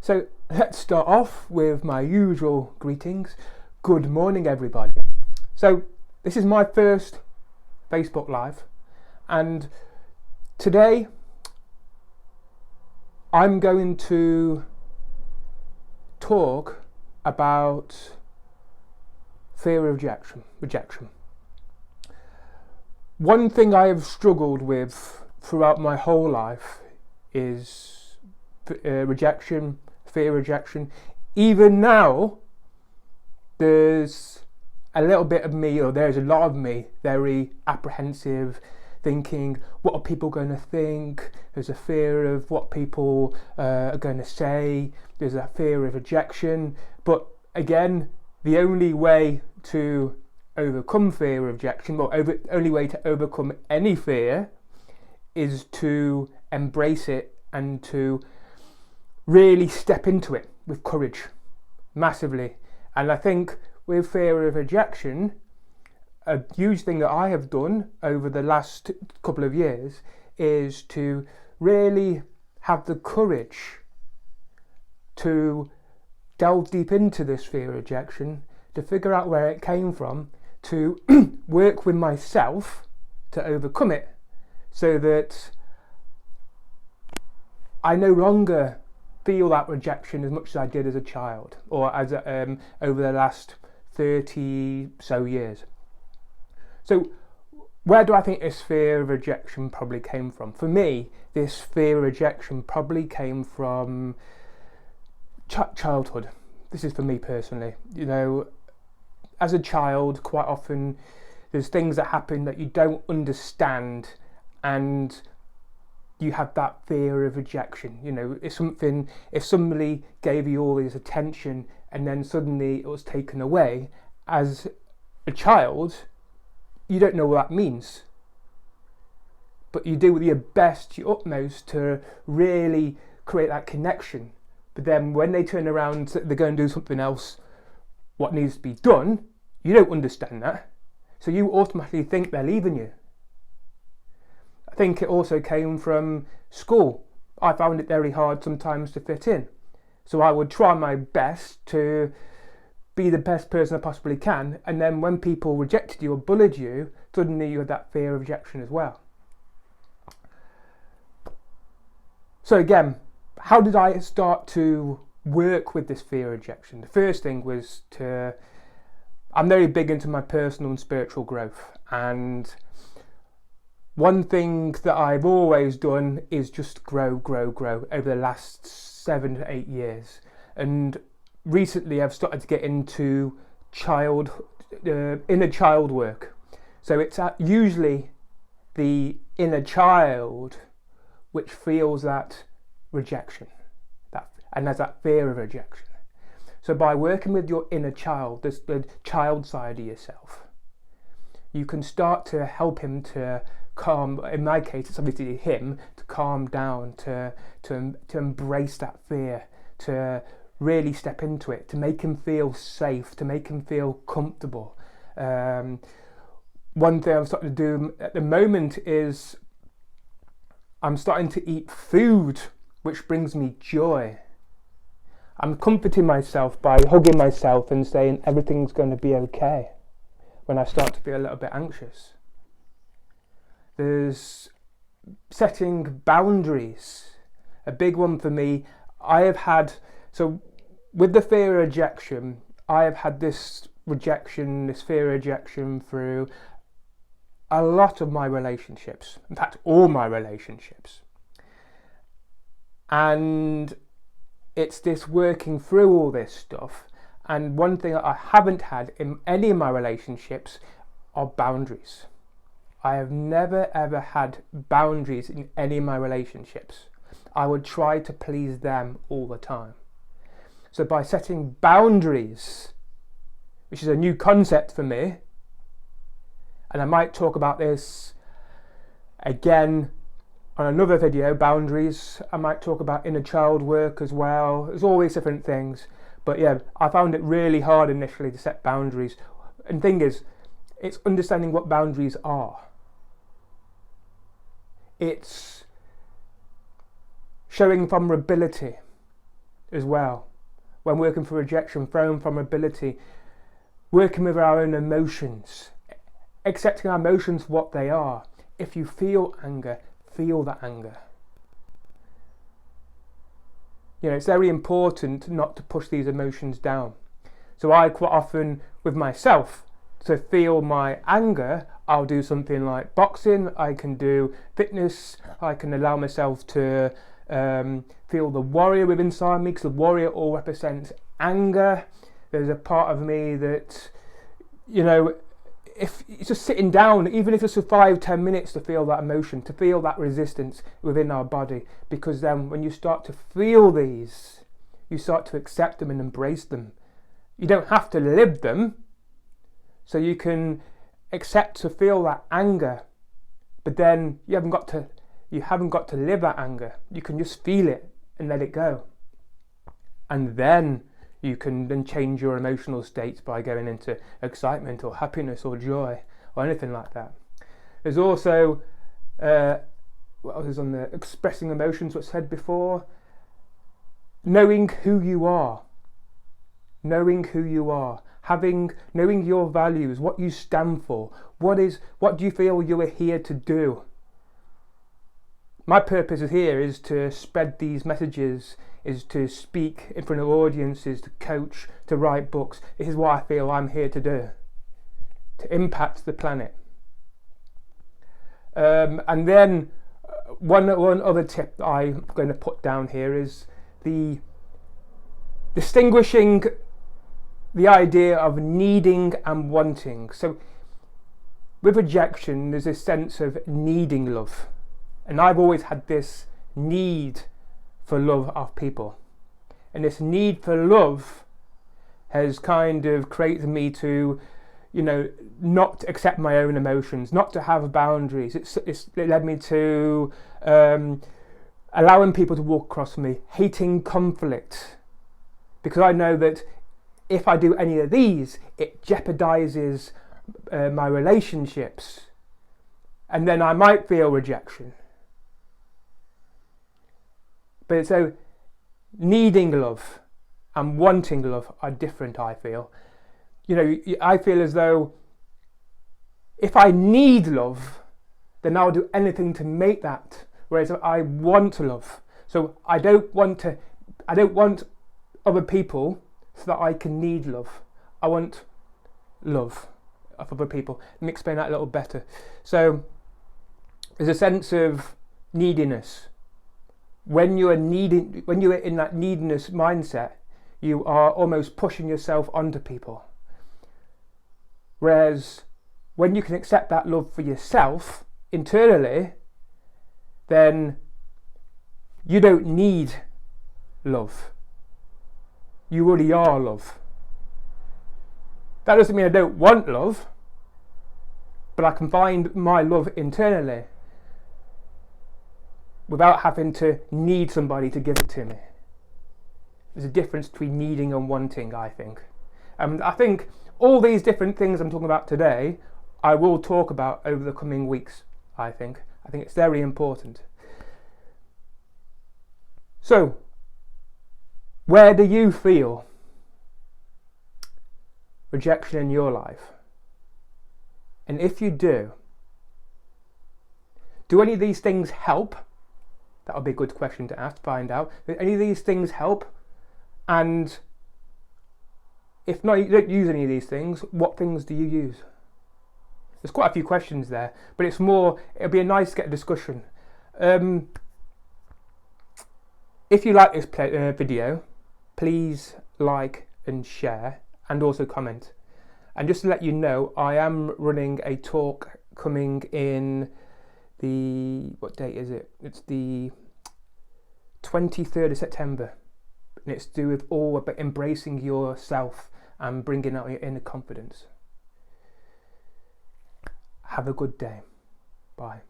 So let's start off with my usual greetings. Good morning, everybody. So this is my first Facebook Live, and today I'm going to talk about fear of rejection. One thing I have struggled with throughout my whole life is rejection, fear of rejection. Even now, there's a little bit of me, or there's a lot of me, very apprehensive, thinking, what are people going to think? There's a fear of what people are going to say. There's that fear of rejection. But again, the only way to overcome fear of rejection, or only way to overcome any fear, is to embrace it and to really step into it with courage, massively. And I think with fear of rejection, a huge thing that I have done over the last couple of years is to really have the courage to delve deep into this fear of rejection, to figure out where it came from, to work with myself to overcome it, so that I no longer feel that rejection as much as I did as a child, or as over the last 30 so years. So where do I think this fear of rejection probably came from? For me, this fear of rejection probably came from childhood. This is for me personally. You know, as a child, quite often there's things that happen that you don't understand, and you have that fear of rejection. You know, if somebody gave you all this attention and then suddenly it was taken away, as a child, you don't know what that means. But you do your best, your utmost to really create that connection. But then when they turn around, they're going to do something else, what needs to be done, you don't understand that. So you automatically think they're leaving you. I think it also came from school. I found it very hard sometimes to fit in. So I would try my best to be the best person I possibly can, and then when people rejected you or bullied you, suddenly you had that fear of rejection as well. So again, how did I start to work with this fear of rejection? The first thing was I'm very big into my personal and spiritual growth, and one thing that I've always done is just grow over the last 7 to 8 years. And recently I've started to get into inner child work. So it's usually the inner child which feels that rejection, and has that fear of rejection. So by working with your inner child, the child side of yourself, you can start to help him to calm. In my case, it's obviously him to calm down, to embrace that fear, to really step into it, to make him feel safe, to make him feel comfortable. One thing I'm starting to do at the moment is I'm starting to eat food which brings me joy. I'm comforting myself by hugging myself and saying everything's going to be okay when I start to feel a little bit anxious. There's setting boundaries. A big one for me. With the fear of rejection, I have had this fear of rejection through a lot of my relationships. In fact, all my relationships. And it's this working through all this stuff. And one thing that I haven't had in any of my relationships are boundaries. I have never ever had boundaries in any of my relationships. I would try to please them all the time. So by setting boundaries, which is a new concept for me, and I might talk about this again on another video, boundaries. I might talk about inner child work as well. There's all these different things. But yeah, I found it really hard initially to set boundaries. And the thing is, it's understanding what boundaries are. It's showing vulnerability. as well. When working for rejection, throwing from ability, working with our own emotions, accepting our emotions for what they are. If you feel anger, feel that anger. It's very important not to push these emotions down. So I quite often, with myself, to feel my anger, I'll do something like boxing, I can do fitness, I can allow myself to feel the warrior within inside me, because the warrior all represents anger. There's a part of me that, if it's just sitting down, even if it's for 5-10 minutes, to feel that emotion, to feel that resistance within our body, because then when you start to feel these, you start to accept them and embrace them. You don't have to live them, so you can accept to feel that anger, but then you haven't got to live that anger. You can just feel it and let it go, and then you can then change your emotional states by going into excitement or happiness or joy or anything like that. There's also what else is on there? Expressing emotions, what's said before. Knowing who you are. Knowing who you are. Knowing your values, what you stand for. What do you feel you are here to do? My purpose here is to spread these messages, is to speak in front of audiences, to coach, to write books. This is what I feel I'm here to do, to impact the planet. And then one other tip that I'm going to put down here is the distinguishing the idea of needing and wanting. So with rejection, there's this sense of needing love. And I've always had this need for love of people. And this need for love has kind of created me to, not accept my own emotions, not to have boundaries. It led me to allowing people to walk across me, hating conflict. Because I know that if I do any of these, it jeopardizes my relationships. And then I might feel rejection. But so needing love and wanting love are different, I feel. I feel as though if I need love, then I'll do anything to make that. Whereas I want love. So I don't want other people so that I can need love. I want love of other people. Let me explain that a little better. So there's a sense of neediness. When you're in that neediness mindset, you are almost pushing yourself onto people. Whereas when you can accept that love for yourself internally, then you don't need love. You already are love. That doesn't mean I don't want love, but I can find my love internally without having to need somebody to give it to me. There's a difference between needing and wanting, I think. I think all these different things I'm talking about today, I will talk about over the coming weeks, I think. I think it's very important. So, where do you feel rejection in your life? And if you do any of these things help? That would be a good question to ask, find out. Do any of these things help? And if not, you don't use any of these things, what things do you use? There's quite a few questions there, but it'll be nice to get a discussion. If you like this video, please like and share, and also comment. And just to let you know, I am running a talk coming in what date is it? It's the 23rd of September. And it's to do with all about embracing yourself and bringing out your inner confidence. Have a good day. Bye.